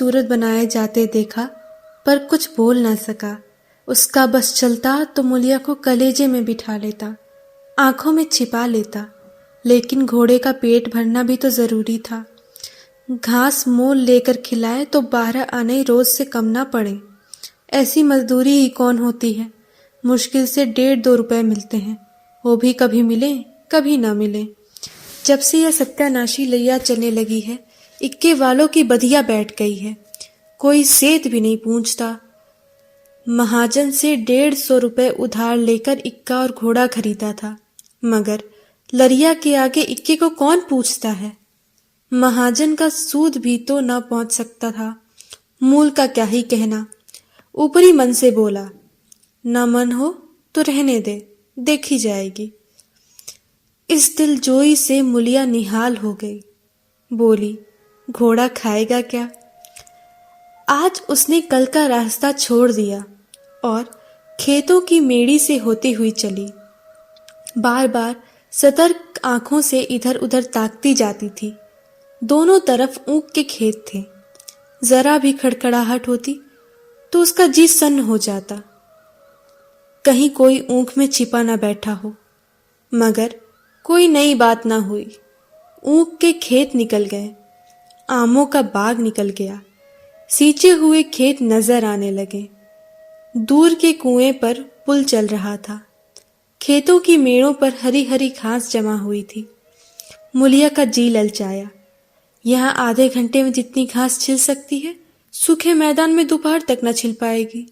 खूबसूरत बनाए जाते देखा, पर कुछ बोल ना सका। उसका बस चलता तो मुलिया को कलेजे में बिठा लेता, आंखों में छिपा लेता। लेकिन घोड़े का पेट भरना भी तो जरूरी था। घास मोल लेकर खिलाए तो 12 आने रोज से कम ना पड़े। ऐसी मजदूरी ही कौन होती है। मुश्किल से 1.5-2 रुपए मिलते हैं, वो भी कभी मिले कभी ना मिले। जब से यह सत्यानाशी लैया चलने लगी है, इक्के वालों की बधिया बैठ गई है। कोई सेध भी नहीं पूछता। महाजन से 150 रुपए उधार लेकर इक्का और घोड़ा खरीदा था, मगर लरिया के आगे इक्के को कौन पूछता है। महाजन का सूद भी तो न पहुंच सकता था, मूल का क्या ही कहना। ऊपरी मन से बोला, न मन हो तो रहने दे, देखी जाएगी। इस दिलजोई से मुलिया निहाल हो गई। बोली, घोड़ा खाएगा क्या। आज उसने कल का रास्ता छोड़ दिया और खेतों की मेड़ी से होती हुई चली। बार बार सतर्क आंखों से इधर उधर ताकती जाती थी। दोनों तरफ ऊख के खेत थे। जरा भी खड़खड़ाहट होती तो उसका जी सन्न हो जाता। कहीं कोई ऊख में छिपा न बैठा हो। मगर कोई नई बात ना हुई। ऊख के खेत निकल गए, आमों का बाग निकल गया, सींचे हुए खेत नजर आने लगे। दूर के कुएं पर पुल चल रहा था। खेतों की मेड़ों पर हरी हरी घास जमा हुई थी। मुलिया का जी ललचाया। यहाँ आधे घंटे में जितनी घास छिल सकती है, सूखे मैदान में दोपहर तक न छिल पाएगी।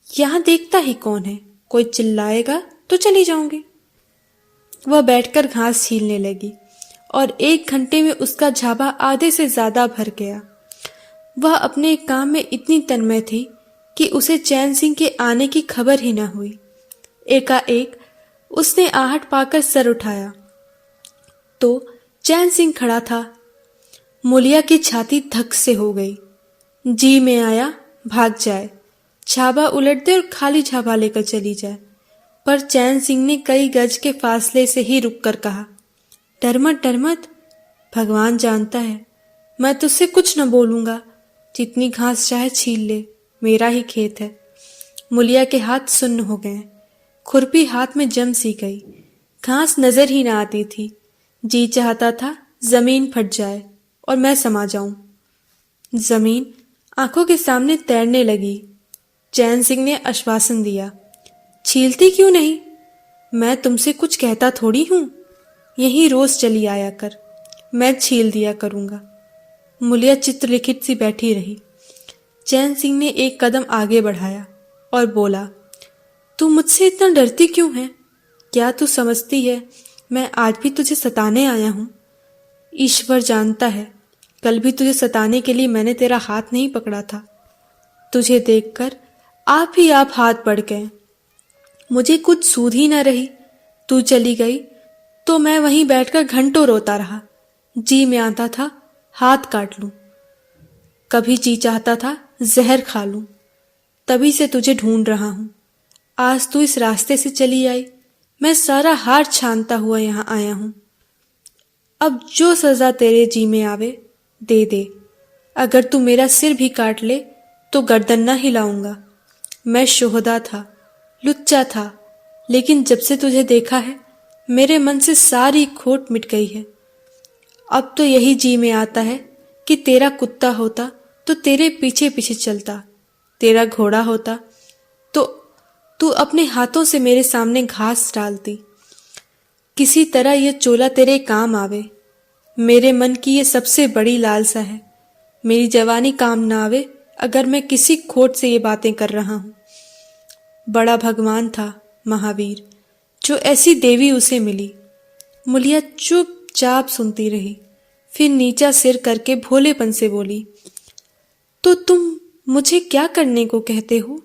यहाँ देखता ही कौन है, कोई चिल्लाएगा तो चली जाऊंगी। वह बैठकर घास छीलने लगी और 1 घंटे में उसका झाबा आधे से ज्यादा भर गया। वह अपने काम में इतनी तन्मय थी कि उसे चैन सिंह के आने की खबर ही न हुई। एकाएक उसने आहट पाकर सर उठाया तो चैन सिंह खड़ा था। मुलिया की छाती धक से हो गई। जी में आया भाग जाए, झाबा उलट दे और खाली झाबा लेकर चली जाए। पर चैन सिंह ने कई गज के फासले से ही रुककर कहा, डर मत, भगवान जानता है मैं तुझसे कुछ न बोलूंगा। जितनी घास चाहे छील ले, मेरा ही खेत है। मुलिया के हाथ सुन्न हो गए, खुरपी हाथ में जम सी गई। घास नजर ही ना आती थी। जी चाहता था जमीन फट जाए और मैं समा जाऊं। जमीन आंखों के सामने तैरने लगी। चैन सिंह ने आश्वासन दिया, छीलती क्यों नहीं, मैं तुमसे कुछ कहता थोड़ी हूं। यही रोज चली आया कर, मैं छील दिया करूंगा। मुलिया चित्रलिखित सी बैठी रही। चैन सिंह ने एक कदम आगे बढ़ाया और बोला, तू मुझसे इतना डरती क्यों है। क्या तू समझती है मैं आज भी तुझे सताने आया हूं। ईश्वर जानता है, कल भी तुझे सताने के लिए मैंने तेरा हाथ नहीं पकड़ा था। तुझे देखकर आप ही आप हाथ बढ़ गए। मुझे कुछ सूध ही न रही। तू चली गई तो मैं वहीं बैठकर घंटों रोता रहा। जी में आता था हाथ काट लूं, कभी जी चाहता था जहर खा लूं। तभी से तुझे ढूंढ रहा हूं। आज तू इस रास्ते से चली आई, मैं सारा हार छानता हुआ यहां आया हूं। अब जो सजा तेरे जी में आवे दे दे। अगर तू मेरा सिर भी काट ले तो गर्दन न हिलाऊंगा। मैं शोहदा था, लुच्चा था, लेकिन जब से तुझे देखा है मेरे मन से सारी खोट मिट गई है। अब तो यही जी में आता है कि तेरा कुत्ता होता तो तेरे पीछे पीछे चलता, तेरा घोड़ा होता तो तू अपने हाथों से मेरे सामने घास डालती। किसी तरह यह चोला तेरे काम आवे। मेरे मन की ये सबसे बड़ी लालसा है। मेरी जवानी काम ना आवे अगर मैं किसी खोट से ये बातें कर रहा हूं। बड़ा भगवान था महावीर, जो ऐसी देवी उसे मिली। मुलिया चुपचाप सुनती रही, फिर नीचा सिर करके भोलेपन से बोली, तो तुम मुझे क्या करने को कहते हो।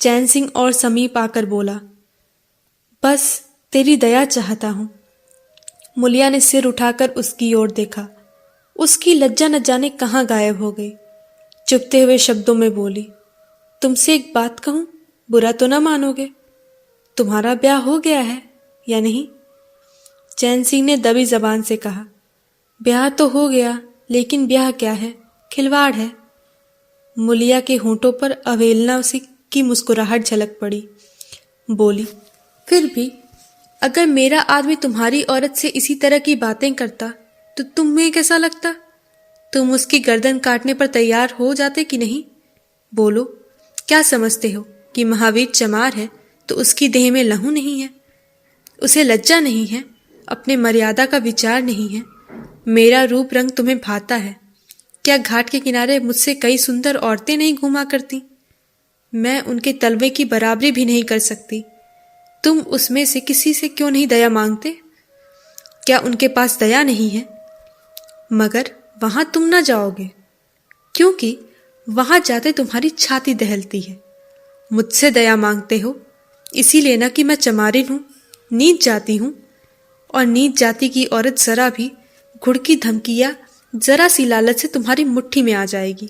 चैन सिंह और समीप आकर बोला, बस तेरी दया चाहता हूं। मुलिया ने सिर उठाकर उसकी ओर देखा। उसकी लज्जा न जाने कहां गायब हो गई। चुपते हुए शब्दों में बोली, तुमसे एक बात कहूं, बुरा तो ना मानोगे। तुम्हारा ब्याह हो गया है या नहीं। चैन सिंह ने दबी जबान से कहा, ब्याह तो हो गया, लेकिन ब्याह क्या है, खिलवाड़ है। मुलिया के होंठों पर अवेलना सी की मुस्कुराहट झलक पड़ी। बोली, फिर भी अगर मेरा आदमी तुम्हारी औरत से इसी तरह की बातें करता तो तुम्हें कैसा लगता? तुम उसकी गर्दन काटने पर तैयार हो जाते कि नहीं? बोलो, क्या समझते हो कि महावीर चमार है तो उसकी देह में लहू नहीं है? उसे लज्जा नहीं है? अपने मर्यादा का विचार नहीं है? मेरा रूप रंग तुम्हें भाता है? क्या घाट के किनारे मुझसे कई सुंदर औरतें नहीं घूमा करती? मैं उनके तलवे की बराबरी भी नहीं कर सकती। तुम उसमें से किसी से क्यों नहीं दया मांगते? क्या उनके पास दया नहीं है? मगर वहां तुम ना जाओगे, क्योंकि वहां जाते तुम्हारी छाती दहलती है। मुझसे दया मांगते हो इसीलिए ना कि मैं चमारिन हूं, नीच जाती हूं, और नीच जाति की औरत जरा भी घुड़की धमकी या जरा सी लालच से तुम्हारी मुट्ठी में आ जाएगी।